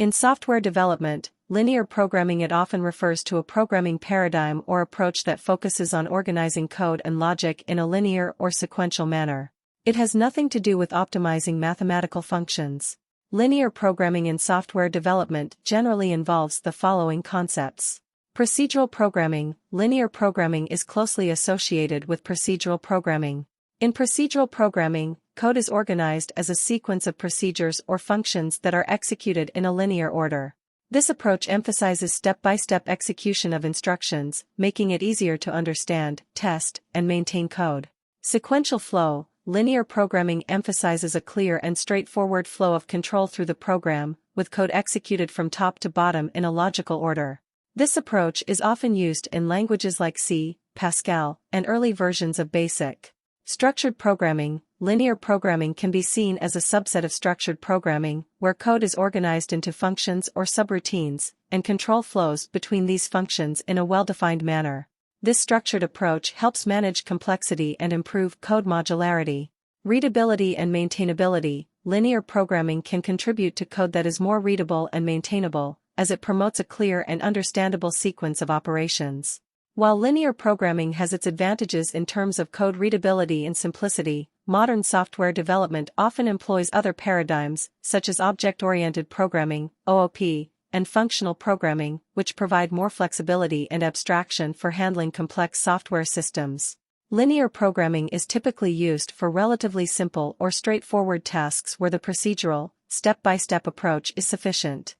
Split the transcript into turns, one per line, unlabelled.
In software development, linear programming it often refers to a programming paradigm or approach that focuses on organizing code and logic in a linear or sequential manner. It has nothing to do with optimizing mathematical functions. Linear programming in software development generally involves the following concepts. Procedural programming. Linear programming is closely associated with procedural programming. In procedural programming, code is organized as a sequence of procedures or functions that are executed in a linear order. This approach emphasizes step-by-step execution of instructions, making it easier to understand, test, and maintain code. Sequential flow. Linear programming emphasizes a clear and straightforward flow of control through the program, with code executed from top to bottom in a logical order. This approach is often used in languages like C, Pascal, and early versions of BASIC. Structured programming. Linear programming can be seen as a subset of structured programming, where code is organized into functions or subroutines, and control flows between these functions in a well-defined manner. This structured approach helps manage complexity and improve code modularity. Readability and maintainability. Linear programming can contribute to code that is more readable and maintainable, as it promotes a clear and understandable sequence of operations. While linear programming has its advantages in terms of code readability and simplicity, modern software development often employs other paradigms, such as object-oriented programming, OOP, and functional programming, which provide more flexibility and abstraction for handling complex software systems. Linear programming is typically used for relatively simple or straightforward tasks where the procedural, step-by-step approach is sufficient.